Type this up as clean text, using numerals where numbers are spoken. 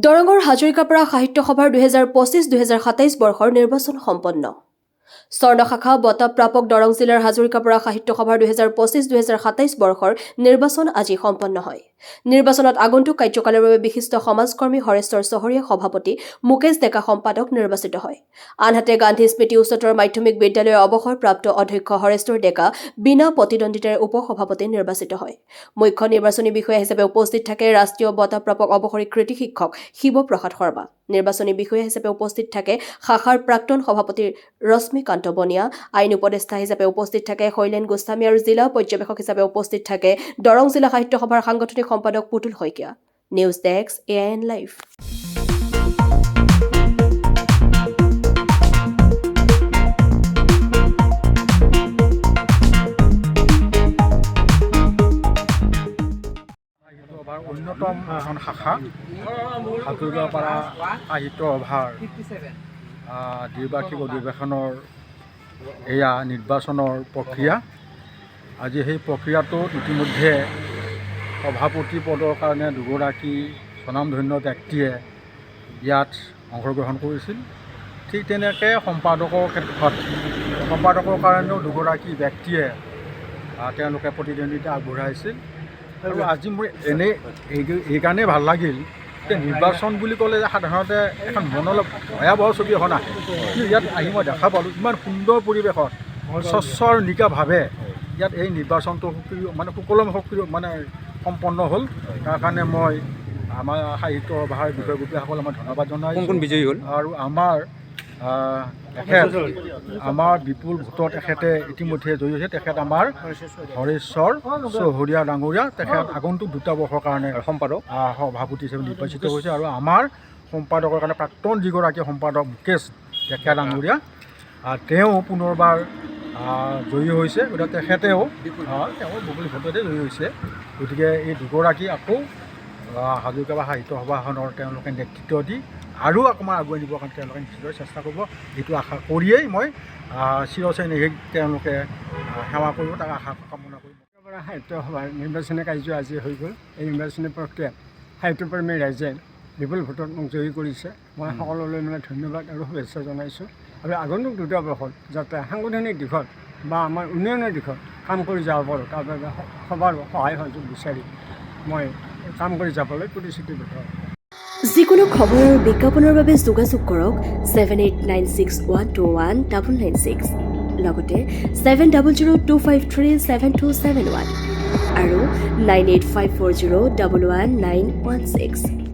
দৰঙৰ হাজৰিকাপাৰা সাহিত্য সভাৰ 2025-2027 বৰ্ষৰ নিৰ্বাচন সম্পন্ন। স্বৰ্ণ শাখা বঁটা প্ৰাপক দৰং জিলাৰ হাজৰিকাপাৰা সাহিত্য সভাৰ 2025-2027 বৰ্ষৰ নিৰ্বাচন আজি সম্পন্ন হয়। নিৰ্বাচনত আগন্তুক কাৰ্যকালৰ বাবে বিশিষ্ট সমাজকৰ্মী হৰেশ্বৰ চহৰীয়া সভাপতি মুকেশ ডেকা সম্পাদক নিৰ্বাচিত হয়। আনহাতে গান্ধী স্মৃতি উচ্চতৰ মাধ্যমিক বিদ্যালয়ৰ অৱসৰপ্ৰাপ্ত অধ্যক্ষ হৰেশ্বৰ ডেকা বিনা প্ৰতিদ্বন্দ্বিতাৰে উপ-সভাপতি নিৰ্বাচিত হয়। মুখ্য নিৰ্বাচনী বিষয়া হিচাপে উপস্থিত থাকে ৰাষ্ট্ৰীয় বঁটা প্ৰাপক অৱসৰী কৃতি শিক্ষক শিৱপ্ৰসাদ শৰ্মা। নিৰ্বাচনী বিষয়া হিচাপে উপস্থিত থাকে শাখাৰ প্ৰাক্তন সভাপতি ৰশ্মিকান্ত বনিয়া, আইন উপদেষ্টা হিচাপে উপস্থিত থাকে শৈলেন গোস্বামী আৰু জিলা পৰ্যবেক্ষক হিচাপে উপস্থিত থাকে দৰং জিলা সাহিত্য সভাৰ সাংগঠনিক সম্পাদক Putul Saikia. News desk AIN live. অন্যতম এখন শাখা হাজৰিকাপাৰা সাহিত্য সভাৰ দ্বিবাৰ্ষিক অধিৱেশনৰ এয়া নিৰ্বাচনৰ প্ৰক্ৰিয়া। আজি সেই প্ৰক্ৰিয়াটোত ইতিমধ্যে সভাপতি পদৰ কাৰণে দুগৰাকী স্বনামধন্য ব্যক্তিয়ে ইয়াত অংশগ্ৰহণ কৰিছিল। ঠিক তেনেকৈ সম্পাদকৰ ক্ষেত্ৰত সম্পাদকৰ কাৰণেও দুগৰাকী ব্যক্তিয়ে তেওঁলোকে প্ৰতিদ্বন্দ্বিতা আগবঢ়াইছিল। আৰু আজি মোৰ এইকাৰণেই ভাল লাগিল যে নিৰ্বাচন বুলি ক'লে সাধাৰণতে এখন মনলৈ ভয়াৱহ ছবি এখন আহে, কিন্তু ইয়াত আহি মই দেখা পালোঁ ইমান সুন্দৰ পৰিৱেশত স্বচ্ছ আৰু নিকাভাৱে ইয়াত এই নিৰ্বাচনটো সুকলমে সম্পন্ন হ'ল। তাৰ কাৰণে মই আমাৰ সাহিত্য সভাৰ বিষয়ববীয়াসকলক মই ধন্যবাদ জনাইছোঁ। কোন বিজয়ী হ'ল? আৰু আমাৰ বিপুল ভোটত তেখেতে ইতিমধ্যে জয়ী হৈছে। তেখেত আমাৰ হৰেশ্বৰ চহৰীয়া ডাঙৰীয়া। তেখেত আগন্তুক 2 বৰ্ষৰ কাৰণে সম্পাদক সভাপতি হিচাপে নিৰ্বাচিত হৈছে। আৰু আমাৰ সম্পাদকৰ কাৰণে প্ৰাক্তন যিগৰাকী সম্পাদক মুকেশ ডেকা ডাঙৰীয়া, তেওঁ পুনৰবাৰ জয়ী হৈছে। গতিকে তেখেতেও বিপুল ভোটতে জয়ী হৈছে। গতিকে এই দুগৰাকী আকৌ হাজৰিকাপাৰা সাহিত্য সভাখনৰ তেওঁলোকে নেতৃত্ব দি আৰু অকণমান আগুৱাই নিবৰ কাৰণে তেওঁলোকে নিশ্চিতভাৱে চেষ্টা কৰিব, এইটো আশা কৰিয়েই মই চিৰচেনেহীক তেওঁলোকে সেৱা কৰিব, তাক আশা কামনা কৰিব। সাহিত্য সভাৰ নিৰ্বাচনী কাৰ্য আজি হৈ গ'ল। এই নিৰ্বাচনী প্ৰক্ৰিয়াত সাহিত্যপ্ৰেমী ৰাইজে বিপুল ভোটত মোক জয়ী কৰিছে। মই সকলোলৈ ধন্যবাদ আৰু শুভেচ্ছা জনাইছোঁ। আৰু আগন্তুক 2 বৰ্ষত যাতে সাংগঠনিক দিশত বা আমাৰ উন্নয়নৰ দিশত কাম কৰি যাব পাৰোঁ, তাৰ বাবে সবাৰ সহায় সহযোগ বিচাৰি মই কাম কৰি যাবলৈ প্ৰতিশ্ৰুতিবদ্ধ। যিকোনো খবৰ আৰু বিজ্ঞাপনৰ বাবে যোগাযোগ কৰক 7896121996 লগতে 7002537271 আৰু 9854011916।